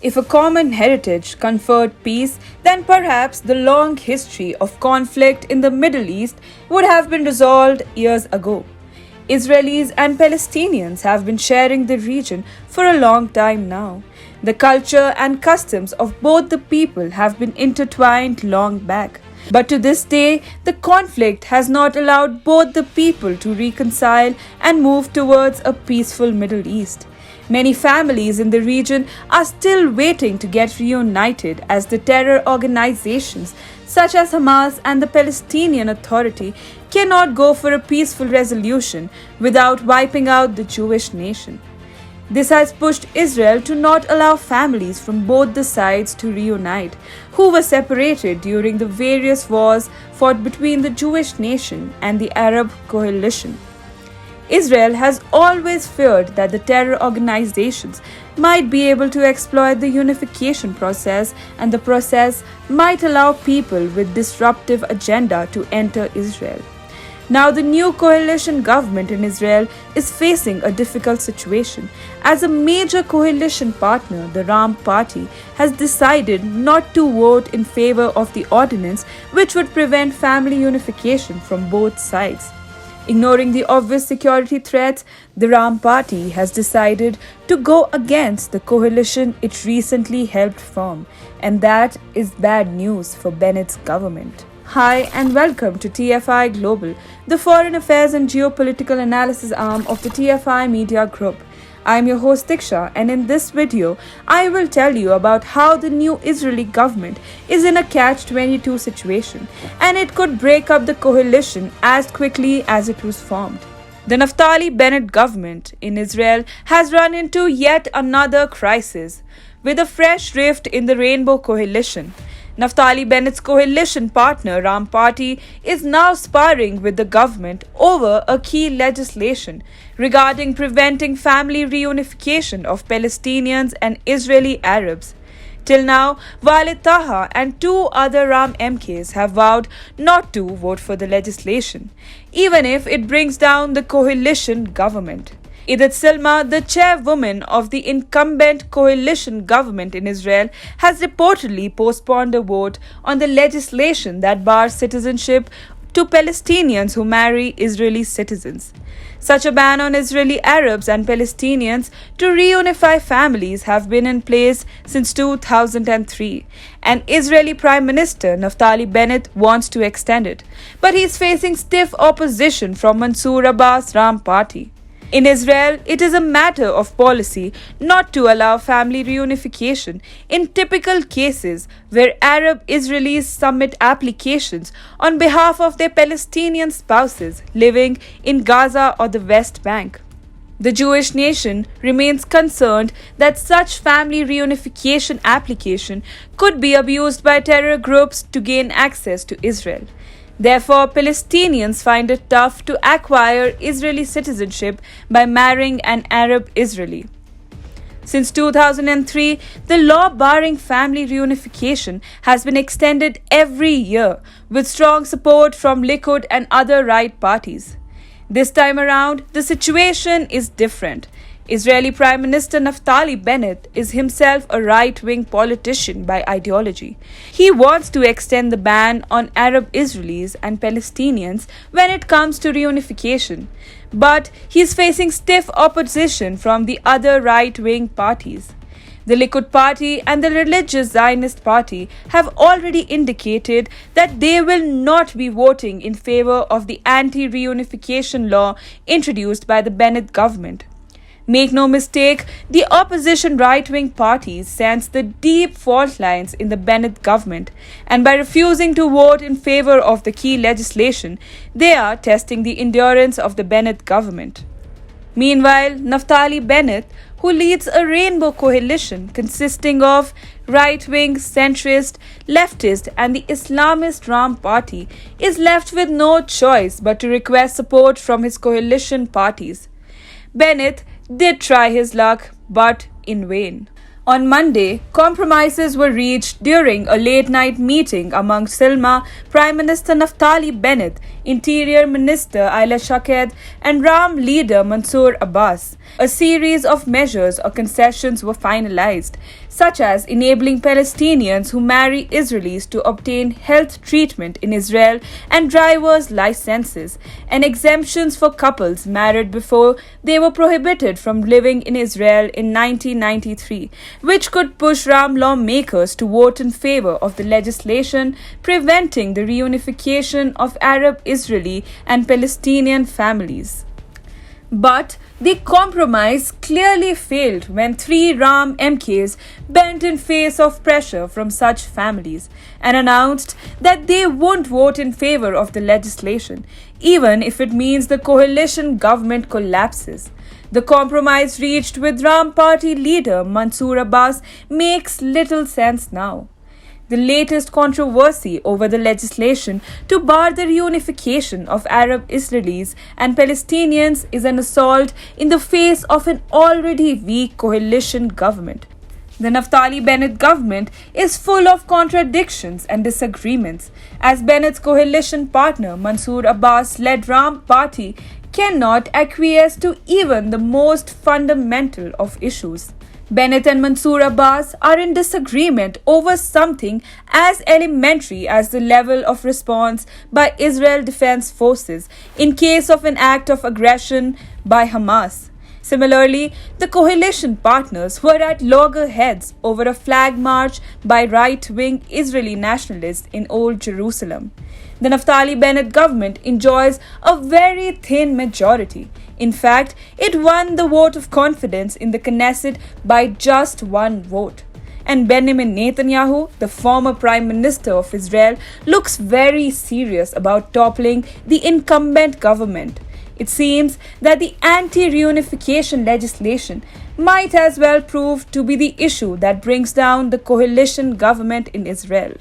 If a common heritage conferred peace, then perhaps the long history of conflict in the Middle East would have been resolved years ago. Israelis and Palestinians have been sharing the region for a long time now. The culture and customs of both the people have been intertwined long back. But to this day, the conflict has not allowed both the people to reconcile and move towards a peaceful Middle East. Many families in the region are still waiting to get reunited as the terror organizations such as Hamas and the Palestinian Authority cannot go for a peaceful resolution without wiping out the Jewish nation. This has pushed Israel to not allow families from both the sides to reunite, who were separated during the various wars fought between the Jewish nation and the Arab coalition. Israel has always feared that the terror organizations might be able to exploit the unification process, and the process might allow people with disruptive agenda to enter Israel. Now the new coalition government in Israel is facing a difficult situation as a major coalition partner, the Ram Party, has decided not to vote in favor of the ordinance which would prevent family unification from both sides. Ignoring the obvious security threats, the Ram Party has decided to go against the coalition it recently helped form, and that is bad news for Bennett's government. Hi and welcome to TFI Global, the foreign affairs and geopolitical analysis arm of the TFI Media Group. I am your host Diksha, and in this video, I will tell you about how the new Israeli government is in a catch-22 situation and it could break up the coalition as quickly as it was formed. The Naftali Bennett government in Israel has run into yet another crisis with a fresh rift in the Rainbow Coalition. Naftali Bennett's coalition partner Ram Party is now sparring with the government over a key legislation regarding preventing family reunification of Palestinians and Israeli Arabs. Till now, Walid Taha and two other Ram MKs have vowed not to vote for the legislation, even if it brings down the coalition government. Idat Silma, the chairwoman of the incumbent coalition government in Israel, has reportedly postponed a vote on the legislation that bars citizenship to Palestinians who marry Israeli citizens. Such a ban on Israeli Arabs and Palestinians to reunify families have been in place since 2003, and Israeli Prime Minister Naftali Bennett wants to extend it, but he is facing stiff opposition from Mansour Abbas' Ram Party. In Israel, it is a matter of policy not to allow family reunification in typical cases where Arab Israelis submit applications on behalf of their Palestinian spouses living in Gaza or the West Bank. The Jewish nation remains concerned that such family reunification application could be abused by terror groups to gain access to Israel. Therefore, Palestinians find it tough to acquire Israeli citizenship by marrying an Arab Israeli. Since 2003, the law barring family reunification has been extended every year with strong support from Likud and other right parties. This time around, the situation is different. Israeli Prime Minister Naftali Bennett is himself a right-wing politician by ideology. He wants to extend the ban on Arab Israelis and Palestinians when it comes to reunification, but he is facing stiff opposition from the other right-wing parties. The Likud party and the religious Zionist party have already indicated that they will not be voting in favor of the anti-reunification law introduced by the Bennett government. Make no mistake, the opposition right-wing parties sense the deep fault lines in the Bennett government, and by refusing to vote in favor of the key legislation, they are testing the endurance of the Bennett government. Meanwhile, Naftali Bennett, who leads a rainbow coalition consisting of right-wing, centrist, leftist and the Islamist Ram Party, is left with no choice but to request support from his coalition parties. Bennett did try his luck, but in vain. On Monday, compromises were reached during a late-night meeting among Silma, Prime Minister Naftali Bennett, Interior Minister Ayla Shaked, and Ram leader Mansour Abbas. A series of measures or concessions were finalized, such as enabling Palestinians who marry Israelis to obtain health treatment in Israel and driver's licenses, and exemptions for couples married before they were prohibited from living in Israel in 1993, which could push Ram lawmakers to vote in favor of the legislation preventing the reunification of Arab, Israeli, and Palestinian families. But the compromise clearly failed when three Ram MKs bent in face of pressure from such families and announced that they won't vote in favor of the legislation, even if it means the coalition government collapses. The compromise reached with Ram Party leader Mansour Abbas makes little sense now. The latest controversy over the legislation to bar the reunification of Arab Israelis and Palestinians is an assault in the face of an already weak coalition government. The Naftali Bennett government is full of contradictions and disagreements, as Bennett's coalition partner Mansour Abbas-led Ram Party cannot acquiesce to even the most fundamental of issues. Bennett and Mansour Abbas are in disagreement over something as elementary as the level of response by Israel Defense Forces in case of an act of aggression by Hamas. Similarly, the coalition partners were at loggerheads over a flag march by right-wing Israeli nationalists in Old Jerusalem. The Naftali Bennett government enjoys a very thin majority. In fact, it won the vote of confidence in the Knesset by just one vote. And Benjamin Netanyahu, the former Prime Minister of Israel, looks very serious about toppling the incumbent government. It seems that the anti-reunification legislation might as well prove to be the issue that brings down the coalition government in Israel.